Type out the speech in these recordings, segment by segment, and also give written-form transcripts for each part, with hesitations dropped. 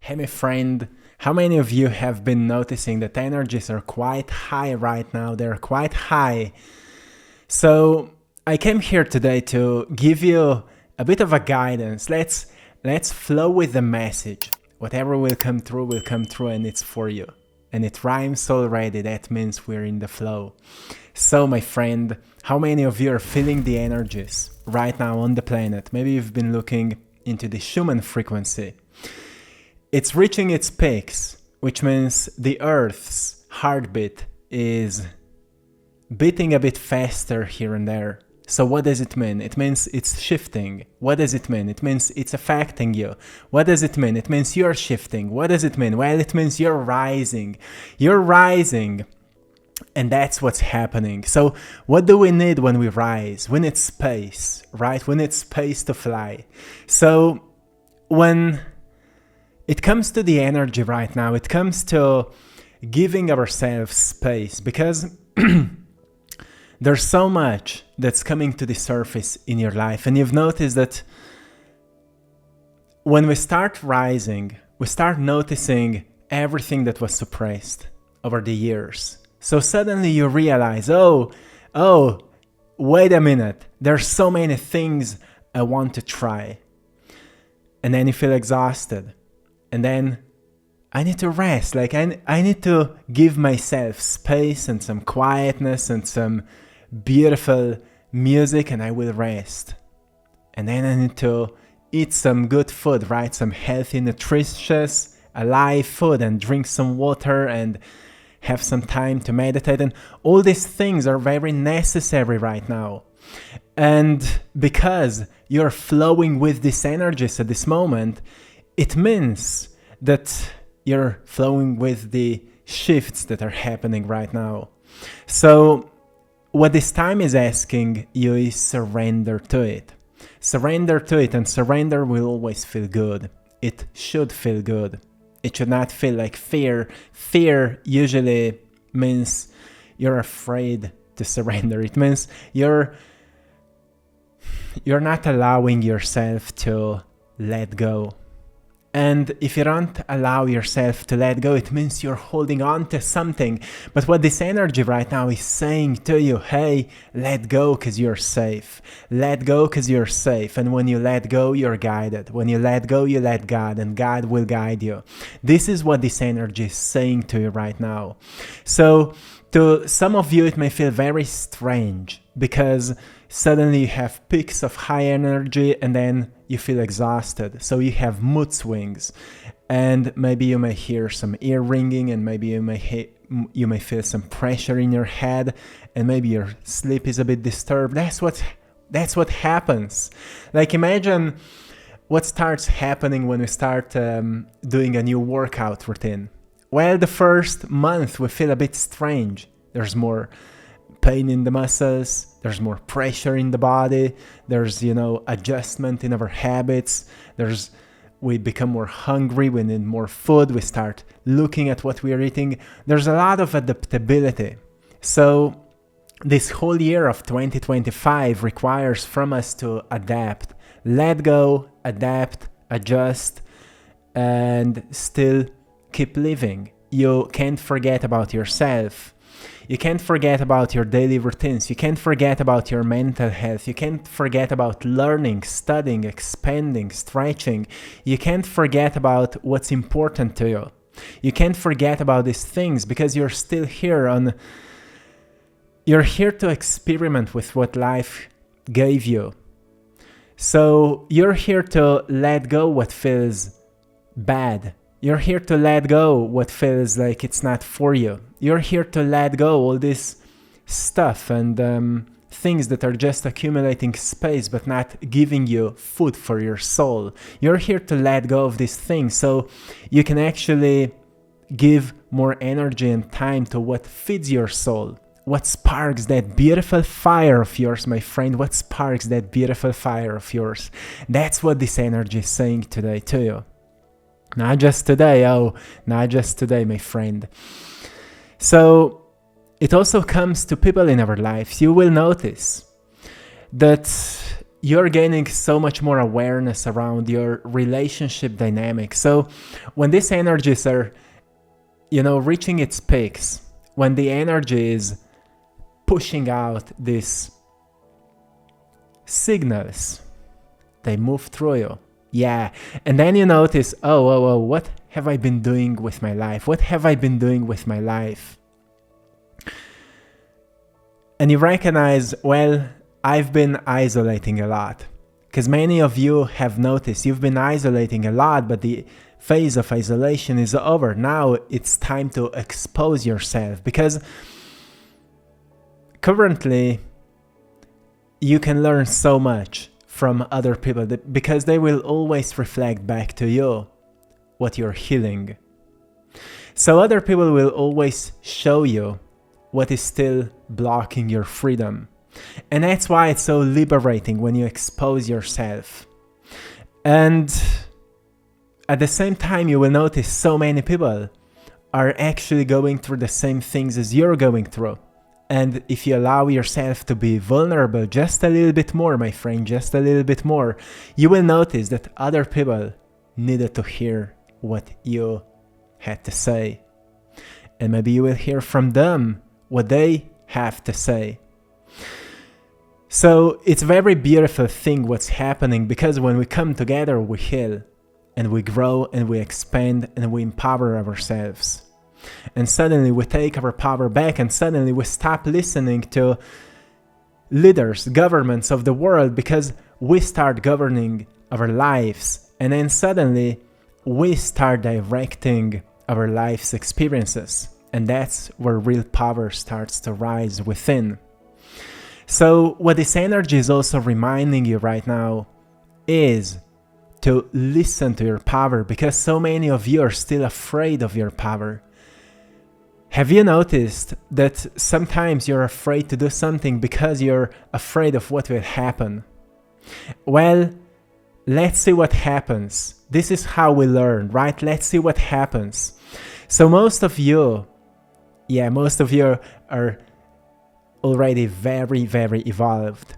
Hey, my friend, how many of you have been noticing that energies are quite high right now? They're quite high. So I came here today to give you a bit of a guidance. Let's flow with the message. Whatever will come through, and it's for you. And it rhymes already. That means we're in the flow. So, my friend, how many of you are feeling the energies right now on the planet? Maybe you've been looking into the Schumann frequency. It's reaching its peaks, which means the Earth's heartbeat is beating a bit faster here and there. So what does it mean? It means it's shifting. What does it mean? It means it's affecting you. What does it mean? It means you're shifting. What does it mean? Well, it means you're rising. You're rising. And that's what's happening. So what do we need when we rise? We need space, right? We need space to fly. So when it comes to the energy right now, it comes to giving ourselves space, because there's so much that's coming to the surface in your life. And you've noticed that when we start rising, we start noticing everything that was suppressed over the years. So suddenly you realize, oh, wait a minute, there's so many things I want to try. And then you feel exhausted. And then I need to rest. Like I need to give myself space and some quietness and some beautiful music, and I will rest. And then I need to eat some good food, right? Some healthy, nutritious, alive food, and drink some water and have some time to meditate. And all these things are very necessary right now. And because you're flowing with these energies at this moment, it means that you're flowing with the shifts that are happening right now. So what this time is asking you is surrender to it. Surrender to it, and surrender will always feel good. It should feel good. It should not feel like fear. Fear usually means you're afraid to surrender. It means you're not allowing yourself to let go. And if you don't allow yourself to let go, it means you're holding on to something. But what this energy right now is saying to you, hey, let go because you're safe. Let go because you're safe. And when you let go, you're guided. When you let go, you let God, and God will guide you. This is what this energy is saying to you right now. So to some of you, it may feel very strange because suddenly you have peaks of high energy and then you feel exhausted. So you have mood swings, and maybe you may hear some ear ringing, and maybe you may feel some pressure in your head, and maybe your sleep is a bit disturbed. That's what happens. Like imagine what starts happening when we start doing a new workout routine. Well, the first month we feel a bit strange. There's more pain in the muscles, there's more pressure in the body, there's, adjustment in our habits, we become more hungry, we need more food, we start looking at what we are eating. There's a lot of adaptability. So this whole year of 2025 requires from us to adapt, let go, adapt, adjust, and still keep living. You can't forget about yourself. You can't forget about your daily routines. You can't forget about your mental health. You can't forget about learning, studying, expanding, stretching. You can't forget about what's important to you. You can't forget about these things because you're still here you're here to experiment with what life gave you. So you're here to let go what feels bad. You're here to let go what feels like it's not for you. You're here to let go all this stuff and things that are just accumulating space but not giving you food for your soul. You're here to let go of these things so you can actually give more energy and time to what feeds your soul. What sparks that beautiful fire of yours, my friend? What sparks that beautiful fire of yours? That's what this energy is saying today to you. Not just today, my friend. So it also comes to people in our lives. You will notice that you're gaining so much more awareness around your relationship dynamic. So when these energies are, reaching its peaks, when the energy is pushing out these signals, they move through you. Yeah. And then you notice, oh, what have I been doing with my life? What have I been doing with my life? And you recognize, well, I've been isolating a lot. Because many of you have noticed you've been isolating a lot, but the phase of isolation is over. Now it's time to expose yourself, because currently you can learn so much from other people because they will always reflect back to you what you're healing. So other people will always show you what is still blocking your freedom. And that's why it's so liberating when you expose yourself. And at the same time, you will notice so many people are actually going through the same things as you're going through. And if you allow yourself to be vulnerable just a little bit more, my friend, just a little bit more, you will notice that other people needed to hear what you had to say. And maybe you will hear from them what they have to say. So it's a very beautiful thing what's happening, because when we come together, we heal and we grow and we expand and we empower ourselves. And suddenly we take our power back, and suddenly we stop listening to leaders, governments of the world, because we start governing our lives. And then suddenly we start directing our life's experiences. And that's where real power starts to rise within. So what this energy is also reminding you right now is to listen to your power, because so many of you are still afraid of your power. Have you noticed that sometimes you're afraid to do something because you're afraid of what will happen? Well, let's see what happens. This is how we learn, right? Let's see what happens. So most of you are already very, very evolved.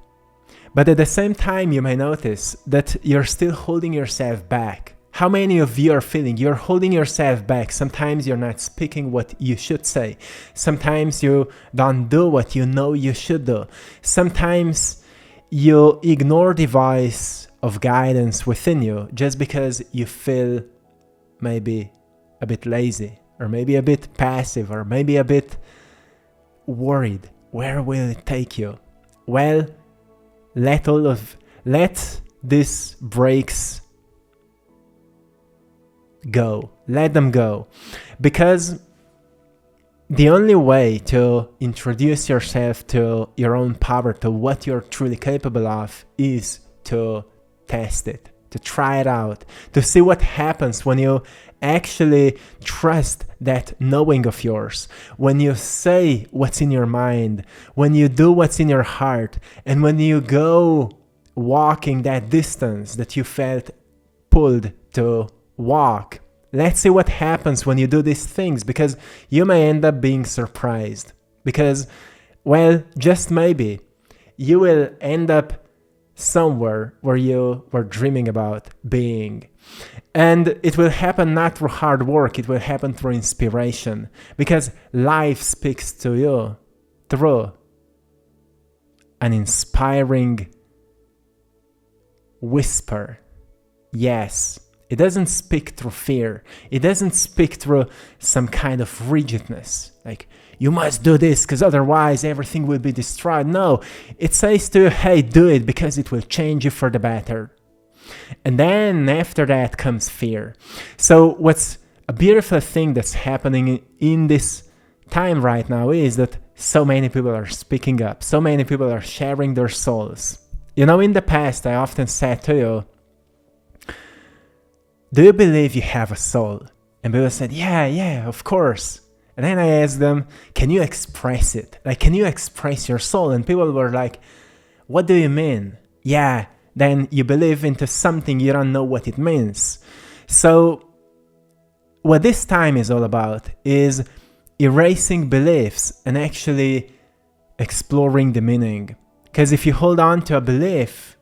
But at the same time, you may notice that you're still holding yourself back. How many of you are feeling you're holding yourself back? Sometimes you're not speaking what you should say. Sometimes you don't do what you know you should do. Sometimes you ignore the voice of guidance within you just because you feel maybe a bit lazy, or maybe a bit passive, or maybe a bit worried. Where will it take you? Well, let these breaks go. Let them go. Because the only way to introduce yourself to your own power, to what you're truly capable of, is to test it, to try it out, to see what happens when you actually trust that knowing of yours, when you say what's in your mind, when you do what's in your heart, and when you go walking that distance that you felt pulled to walk. Let's see what happens when you do these things, because you may end up being surprised. Because, well, just maybe, you will end up somewhere where you were dreaming about being. And it will happen not through hard work, it will happen through inspiration. Because life speaks to you through an inspiring whisper. Yes. It doesn't speak through fear. It doesn't speak through some kind of rigidness. Like, you must do this because otherwise everything will be destroyed. No, it says to you, hey, do it because it will change you for the better. And then after that comes fear. So what's a beautiful thing that's happening in this time right now is that so many people are speaking up. So many people are sharing their souls. You know, in the past, I often said to you, do you believe you have a soul? And people said, yeah, of course. And then I asked them, can you express it? Like, can you express your soul? And people were like, what do you mean? Yeah, then you believe into something you don't know what it means. So what this time is all about is erasing beliefs and actually exploring the meaning. Because if you hold on to a belief,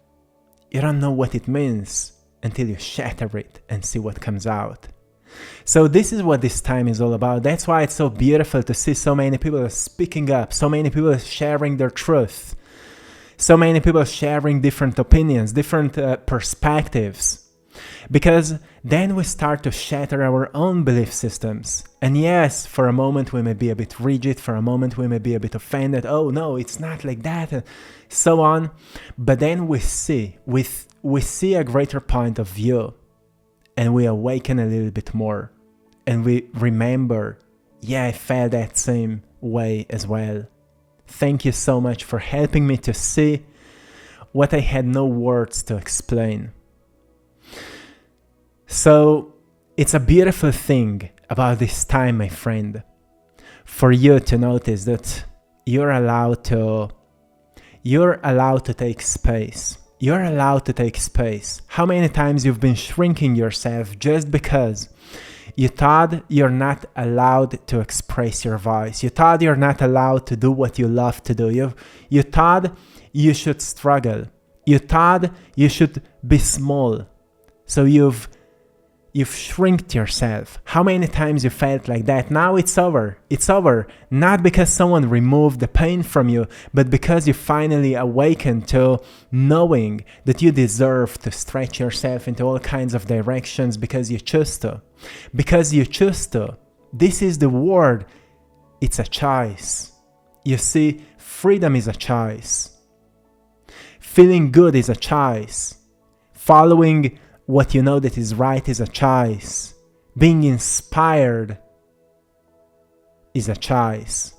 You don't know what it means until you shatter it and see what comes out. So this is what this time is all about. That's why it's so beautiful to see so many people speaking up, so many people sharing their truth, so many people sharing different opinions, different perspectives. Because then we start to shatter our own belief systems. And yes, for a moment we may be a bit rigid, for a moment we may be a bit offended. Oh no, it's not like that, and so on. But then we see a greater point of view, and we awaken a little bit more. And we remember, yeah, I felt that same way as well. Thank you so much for helping me to see what I had no words to explain. So it's a beautiful thing about this time, my friend, for you to notice that you're allowed to take space. You're allowed to take space. How many times you've been shrinking yourself just because you thought you're not allowed to express your voice. You thought you're not allowed to do what you love to do. You thought you should struggle. You thought you should be small. So you've shrinked yourself. How many times you felt like that? Now it's over. It's over. Not because someone removed the pain from you, but because you finally awakened to knowing that you deserve to stretch yourself into all kinds of directions because you choose to. Because you choose to. This is the word. It's a choice. You see, freedom is a choice. Feeling good is a choice. Following what you know that is right is a choice. Being inspired is a choice.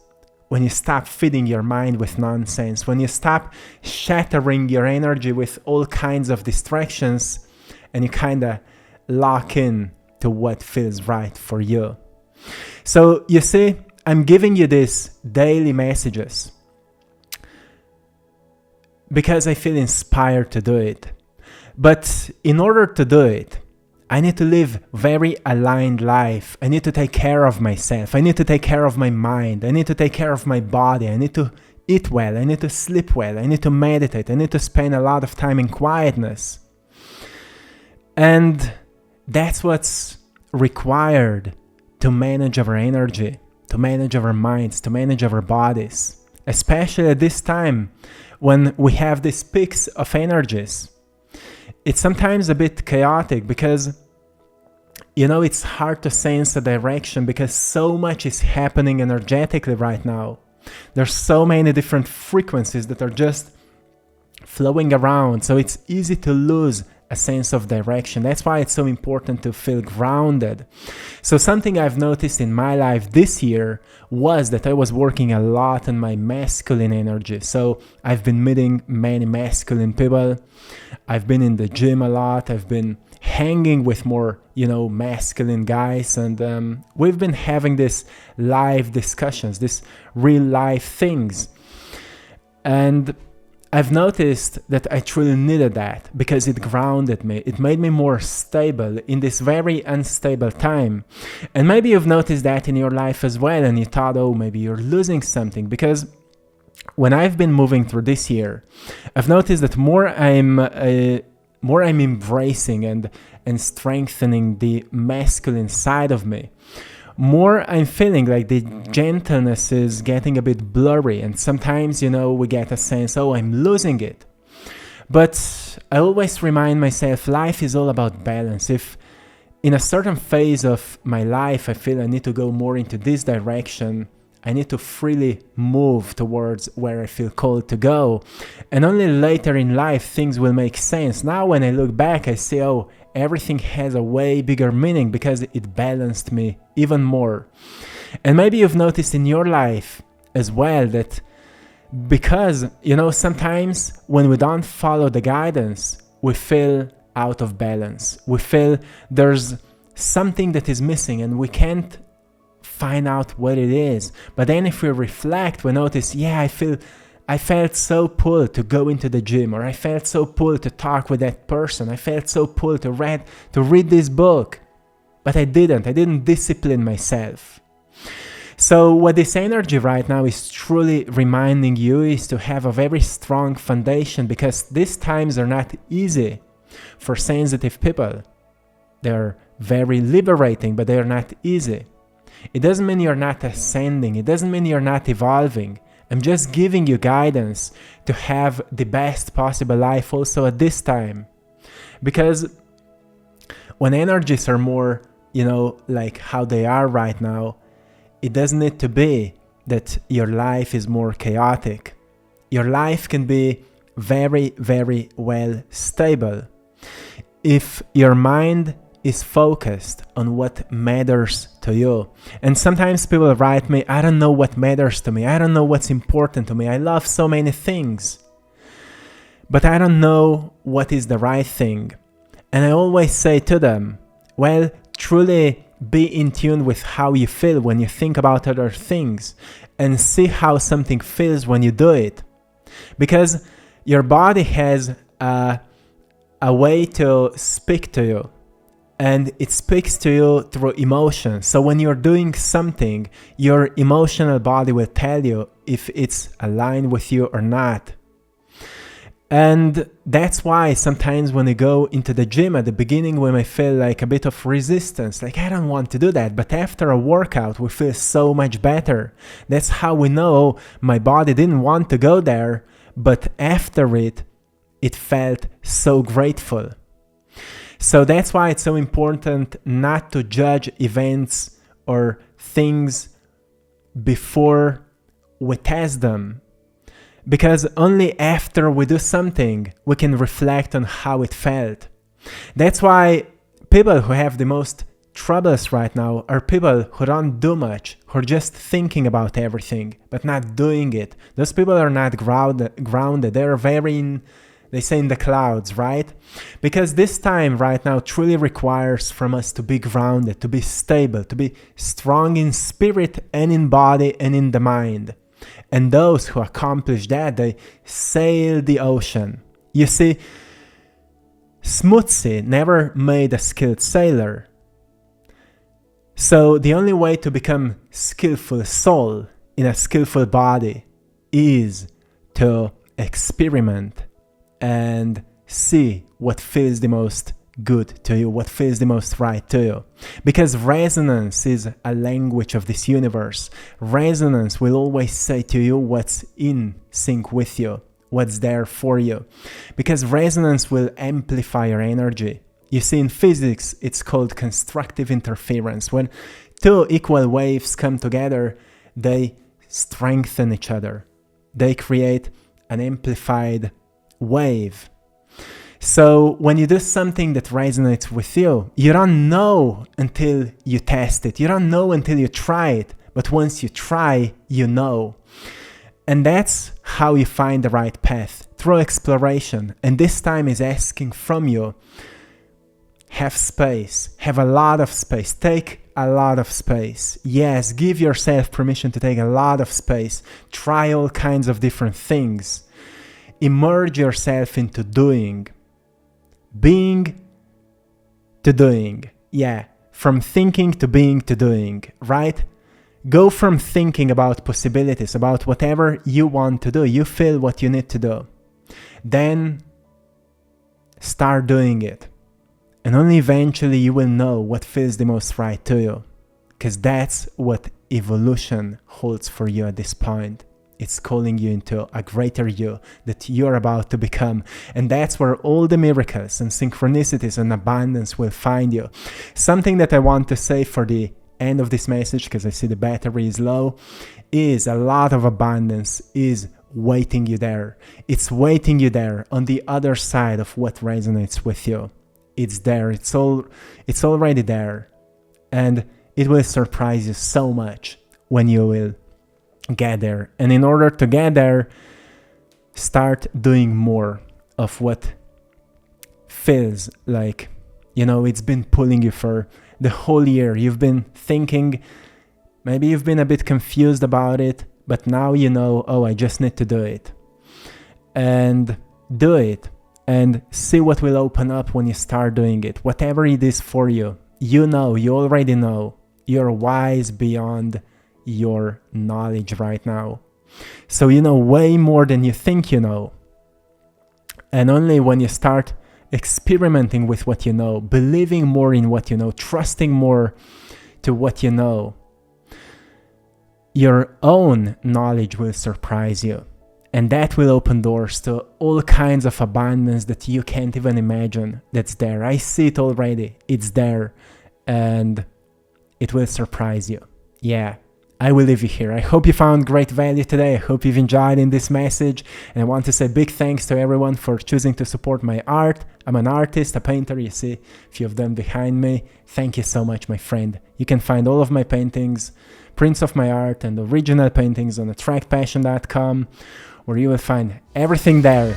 When you stop feeding your mind with nonsense, when you stop shattering your energy with all kinds of distractions, and you kind of lock in to what feels right for you. So you see, I'm giving you these daily messages because I feel inspired to do it. But in order to do it, I need to live very aligned life. I need to take care of myself. I need to take care of my mind. I need to take care of my body. I need to eat well. I need to sleep well. I need to meditate. I need to spend a lot of time in quietness. And that's what's required to manage our energy, to manage our minds, to manage our bodies. Especially at this time when we have these peaks of energies. It's sometimes a bit chaotic because, it's hard to sense a direction because so much is happening energetically right now. There's so many different frequencies that are just flowing around, so it's easy to lose a sense of direction. That's why it's so important to feel grounded. So something I've noticed in my life this year was that I was working a lot on my masculine energy. So I've been meeting many masculine people. I've been in the gym a lot. I've been hanging with more, masculine guys. And we've been having this live discussions, this real life things. And I've noticed that I truly needed that because it grounded me. It made me more stable in this very unstable time. And maybe you've noticed that in your life as well and you thought, oh, maybe you're losing something. Because when I've been moving through this year, I've noticed that more I'm embracing and strengthening the masculine side of me, more I'm feeling like the gentleness is getting a bit blurry, and sometimes, we get a sense, oh, I'm losing it. But I always remind myself, life is all about balance. If in a certain phase of my life I feel I need to go more into this direction, I need to freely move towards where I feel called to go. And only later in life things will make sense. Now when I look back, I see, oh, everything has a way bigger meaning because it balanced me even more. And maybe you've noticed in your life as well that because, sometimes when we don't follow the guidance, we feel out of balance. We feel there's something that is missing and we can't find out what it is. But then if we reflect, we notice, I felt so pulled to go into the gym, or I felt so pulled to talk with that person. I felt so pulled to read this book, but I didn't discipline myself. So what this energy right now is truly reminding you is to have a very strong foundation, because these times are not easy for sensitive people. They're very liberating, but they're not easy. It doesn't mean you're not ascending. It doesn't mean you're not evolving. I'm just giving you guidance to have the best possible life also at this time. Because when energies are more, like how they are right now, it doesn't need to be that your life is more chaotic. Your life can be very, very well stable if your mind is focused on what matters to you. And sometimes people write me, I don't know what matters to me. I don't know what's important to me. I love so many things, but I don't know what is the right thing. And I always say to them, well, truly be in tune with how you feel when you think about other things, and see how something feels when you do it. Because your body has a way to speak to you, and it speaks to you through emotion. So when you're doing something, your emotional body will tell you if it's aligned with you or not. And that's why sometimes when we go into the gym at the beginning, we may feel like a bit of resistance, like I don't want to do that. But after a workout, we feel so much better. That's how we know my body didn't want to go there, but after it felt so grateful. So that's why it's so important not to judge events or things before we test them. Because only after we do something, we can reflect on how it felt. That's why people who have the most troubles right now are people who don't do much, who are just thinking about everything, but not doing it. Those people are not grounded. They're very they say in the clouds, right? Because this time right now truly requires from us to be grounded, to be stable, to be strong in spirit and in body and in the mind. And those who accomplish that, they sail the ocean. You see, Smoothie never made a skilled sailor. So the only way to become skillful soul in a skillful body is to experiment and see what feels the most good to you, what feels the most right to you. Because resonance is a language of this universe. Resonance will always say to you what's in sync with you, what's there for you. Because resonance will amplify your energy. You see, in physics, it's called constructive interference. When two equal waves come together, they strengthen each other. They create an amplified wave. So when you do something that resonates with you, you don't know until you test it. You don't know until you try it. But once you try, you know. And that's how you find the right path, through exploration. And this time is asking from you, have space, have a lot of space, take a lot of space. Yes, give yourself permission to take a lot of space. Try all kinds of different things. Immerse yourself into doing. Being to doing. Yeah, from thinking to being to doing, right? Go from thinking about possibilities, about whatever you want to do. You feel what you need to do. Then start doing it. And only eventually you will know what feels the most right to you. Because that's what evolution holds for you at this point. It's calling you into a greater you that you're about to become. And that's where all the miracles and synchronicities and abundance will find you. Something that I want to say for the end of this message, because I see the battery is low, is a lot of abundance is waiting you there. It's waiting you there on the other side of what resonates with you. It's there. It's already there. And it will surprise you so much when you will get there. And in order to get there, start doing more of what feels like, it's been pulling you for the whole year. You've been thinking, maybe you've been a bit confused about it, but now you know, I just need to do it. And do it. And see what will open up when you start doing it. Whatever it is for you, you already know. You're wise beyond your knowledge right now. So you know way more than you think you know. And only when you start experimenting with what you know, believing more in what you know, trusting more to what you know, your own knowledge will surprise you. And that will open doors to all kinds of abundance that you can't even imagine that's there. I see it already. It's there. And it will surprise you. Yeah. I will leave you here. I hope you found great value today. I hope you've enjoyed in this message. And I want to say big thanks to everyone for choosing to support my art. I'm an artist, a painter. You see a few of them behind me. Thank you so much, my friend. You can find all of my paintings, prints of my art, and original paintings on AttractPassion.com, where you will find everything there.